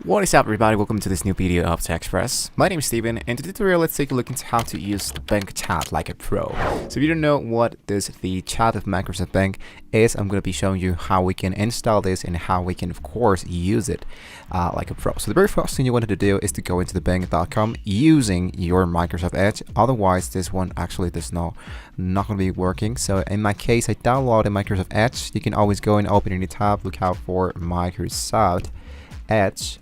What is up, everybody? Welcome to this new video of Tech Express. My name is Steven, and in the tutorial let's take a look into how to use the bank chat like a pro. So if you don't know what the chat of Microsoft Bank is, I'm going to be showing you how we can install this and how we can of course use it like a pro. So the very first thing you wanted to do is to go into the bank.com using your Microsoft Edge. Otherwise this one actually does not going to be working. So in my case, I downloaded Microsoft Edge. You can always go and open any tab, look out for Microsoft Edge,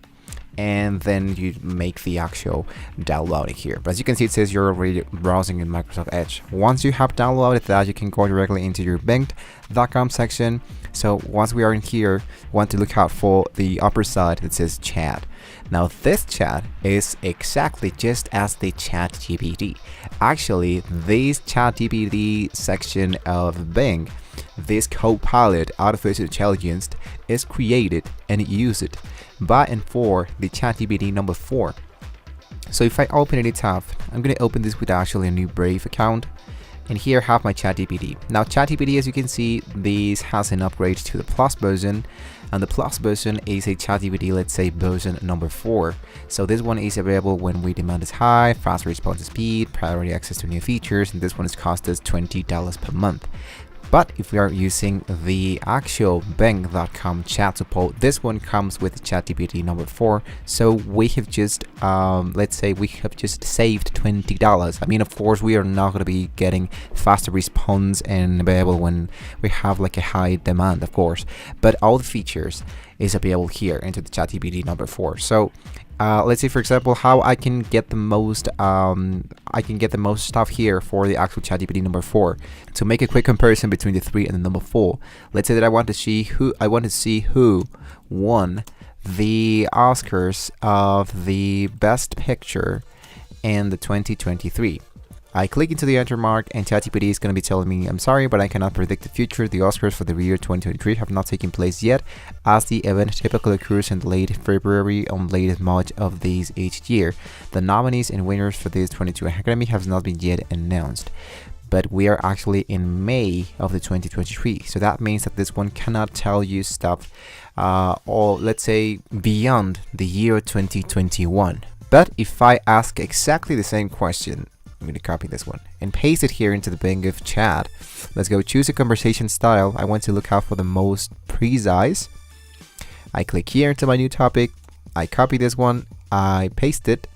and then you make the actual downloading here. But as you can see, it says you're already browsing in Microsoft Edge. Once you have downloaded that, you can go directly into your bank.com section. So once we are in here, want to look out for the upper side that says chat. Now this chat is exactly just as the ChatGPT. Actually, this ChatGPT section of Bing, this Copilot artificial intelligence, is created and used by and for the ChatGPT number 4. So if I open any tab, I'm going to open this with actually a new Brave account, and here I have my ChatGPT. Now ChatGPT, as you can see, this has an upgrade to the Plus version, and the Plus version is a ChatGPT, let's say version number 4. So this one is available when we demand is high, fast response speed, priority access to new features, and this one is cost us $20 per month. But if we are using the actual bank.com chat support, this one comes with ChatGPT number 4. So we have just, let's say we have just saved $20. I mean, of course, we are not going to be getting faster response and available when we have like a high demand, of course. But all the features is available here into the ChatGPT number 4. So let's say, for example, how I can get the most stuff here for the actual ChatGPT number 4. To make a quick comparison between the 3 and the number 4, let's say that I want to see who won the Oscars of the best picture in the 2023. I click into the enter mark, and ChatGPT is going to be telling me, I'm sorry, but I cannot predict the future. The Oscars for the year 2023 have not taken place yet, as the event typically occurs in late February or late March of these each year. The nominees and winners for this 22 Academy have not been yet announced. But we are actually in May of the 2023, so that means that this one cannot tell you stuff, or let's say beyond the year 2021. But if I ask exactly the same question, I'm going to copy this one and paste it here into the Bing of chat. Let's go choose a conversation style. I want to look out for the most precise. I click here into my new topic. I copy this one. I paste it.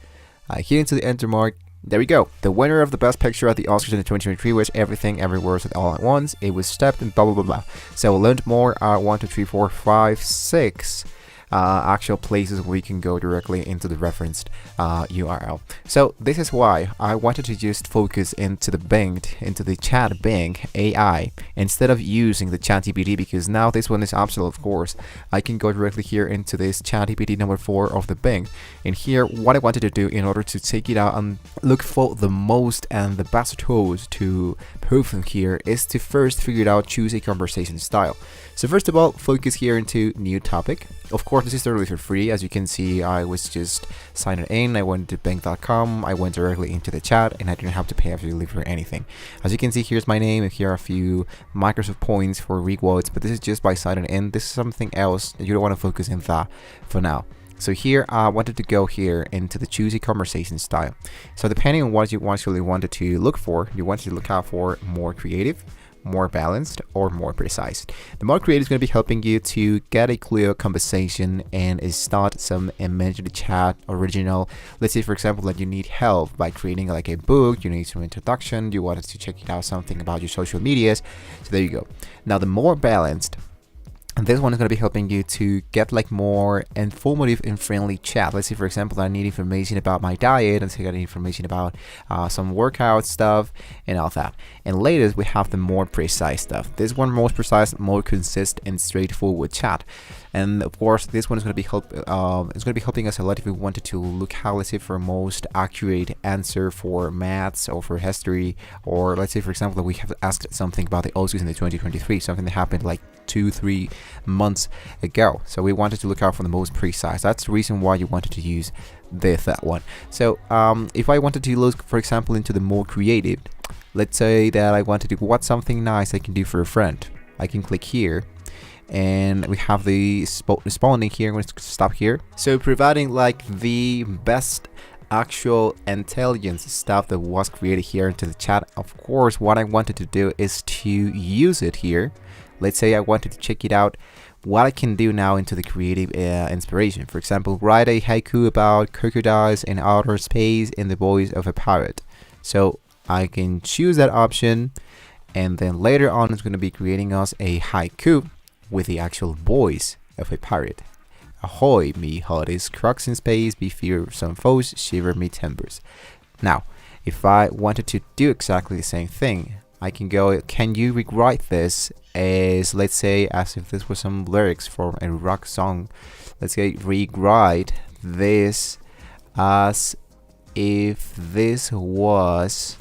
I hit into the enter mark. There we go. The winner of the best picture at the Oscars in the 2023 was Everything Everywhere All at Once. It was stepped and blah blah blah blah. So learn more. 1, 2, 3, 4, 5, 6. Actual places where we can go directly into the referenced URL. So this is why I wanted to just focus into the chat Bing AI instead of using the ChatGPT, because now this one is optional, of course. I can go directly here into this ChatGPT number 4 of the Bing, and here what I wanted to do in order to take it out and look for the most and the best tools to prove them here is to first figure it out, choose a conversation style. So first of all, focus here into new topic. Of course, this is totally for free. As you can see, I was just signed in. I went to bank.com. I went directly into the chat, and I didn't have to pay absolutely for anything. As you can see, here's my name, and here are a few Microsoft points for rewards, but this is just by signing in. This is something else that you don't want to focus in that for now. So here, I wanted to go here into the choose a conversation style. So depending on what you actually wanted to look for, you want to look out for more creative, more balanced, or more precise. The more creative is going to be helping you to get a clear conversation and start some immediate chat original. Let's say, for example, that you need help by creating like a book, you need some introduction, you wanted to check it out something about your social medias. So there you go. Now the more balanced, and this one is going to be helping you to get like more informative and friendly chat. Let's say, for example, I need information about my diet, and so I got information about some workout stuff and all that. And later we have the more precise stuff. This one more precise, more consistent and straightforward chat. And of course, this one is going to be helping us a lot if we wanted to look how, let's say, for most accurate answer for maths or for history, or let's say, for example, that we have asked something about the Oscars in the 2023, something that happened like 2-3 months ago. So we wanted to look out for the most precise. That's the reason why you wanted to use that one. So if I wanted to look, for example, into the more creative, let's say that I wanted to what's something nice I can do for a friend. I can click here and we have the responding here. I'm going to stop here. So providing like the best actual intelligence stuff that was created here into the chat. Of course, what I wanted to do is to use it here. Let's say I wanted to check it out, what I can do now into the creative inspiration. For example, write a haiku about crocodiles in outer space in the voice of a pirate. So I can choose that option, and then later on it's going to be creating us a haiku with the actual voice of a pirate. Ahoy, me hottest crocs in space, be fearsome foes, shiver me timbers. Now, if I wanted to do exactly the same thing, I can go, can you rewrite this as, let's say, as if this was some lyrics from a rock song. Let's say, rewrite this as if this was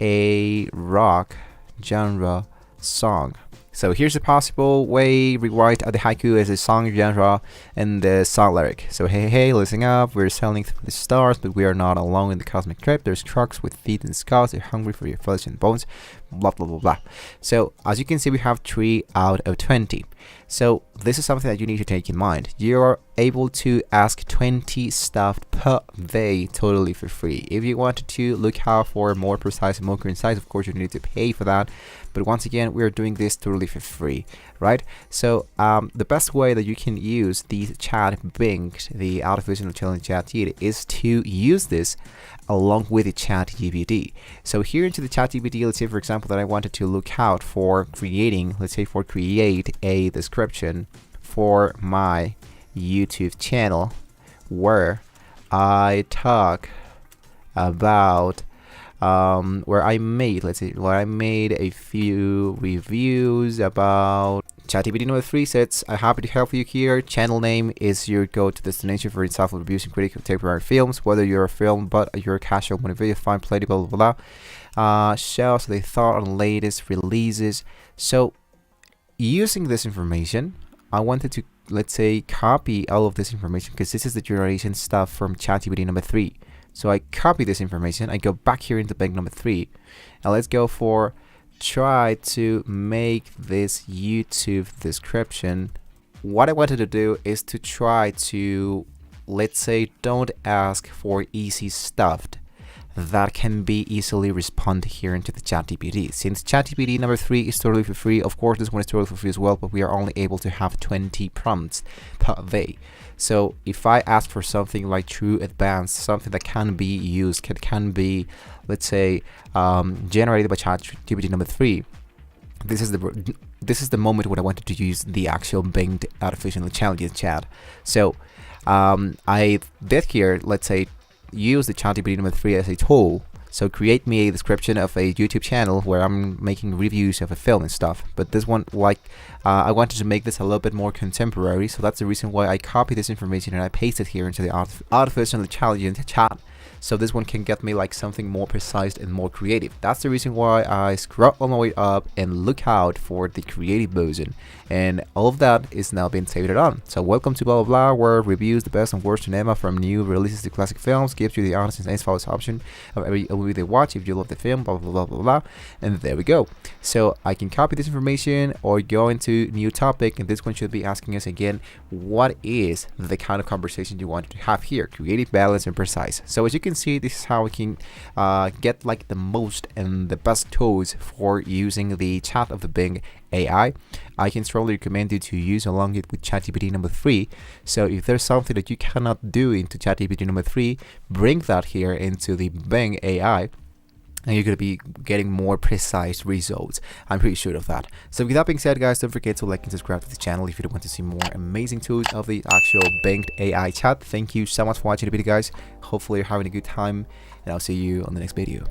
a rock genre song. So here's a possible way, rewrite the haiku as a song genre and the song lyric. So hey, listen up, we're sailing through the stars, but we are not alone in the cosmic trip. There's trucks with feet and scars, they're hungry for your flesh and bones, blah blah blah blah. So as you can see, we have 3 out of 20. So this is something that you need to take in mind. You're able to ask 20 stuff per day totally for free. If you wanted to look out for more precise and more concise, of course you need to pay for that. But once again, we're doing this totally for free, right? So the best way that you can use the chat Bing, the artificial intelligence chat, is to use this along with the chat GPT. So here into the chat GPT, let's say for example that I wanted to look out for creating, let's say for create a description for my YouTube channel where I talk about where I made a few reviews about ChatGPT number 3 says, I'm happy to help you here. Channel name is your go-to destination for insightful reviews and critical contemporary films, whether you're a film but you're a casual motivated fine play, blah blah blah. Shows they thought on latest releases. So using this information, I wanted to, let's say, copy all of this information because this is the generation stuff from ChatGPT number 3. So I copy this information, I go back here into Bing number 3, and let's go for try to make this YouTube description. What I wanted to do is to try to, let's say, don't ask for easy stuff that can be easily responded here into the ChatGPT. Since ChatGPT number 3 is totally for free, of course this one is totally for free as well, but we are only able to have 20 prompts per day. So if I ask for something like true advanced, something that can be used, can be, let's say, generated by ChatGPT number 3, this is the moment when I wanted to use the actual Bing artificial intelligence chat. So I did here, let's say, use the ChatGPT number 3 as a tool. So create me a description of a YouTube channel where I'm making reviews of a film and stuff. But this one, like, I wanted to make this a little bit more contemporary. So that's the reason why I copy this information and I paste it here into the artificial intelligence chat. So this one can get me like something more precise and more creative. That's the reason why I scroll all my way up and look out for the creative version. And all of that is now being saved on. So welcome to blah blah blah, where reviews the best and worst cinema from new releases to classic films, gives you the honest and as option of every movie they watch if you love the film, blah blah blah blah blah. And there we go. So I can copy this information or go into new topic, and this one should be asking us again, what is the kind of conversation you want to have here? Creative, balanced, and precise. So as you can see, this is how we can get like the most and the best tools for using the chat of the Bing AI. I can strongly recommend you to use along it with ChatGPT number 3. So if there's something that you cannot do into ChatGPT number 3, bring that here into the Bing AI, and you're going to be getting more precise results. I'm pretty sure of that. So with that being said, guys, don't forget to like and subscribe to the channel if you want to see more amazing tools of the actual Bing AI chat. Thank you so much for watching the video, guys. Hopefully you're having a good time, and I'll see you on the next video.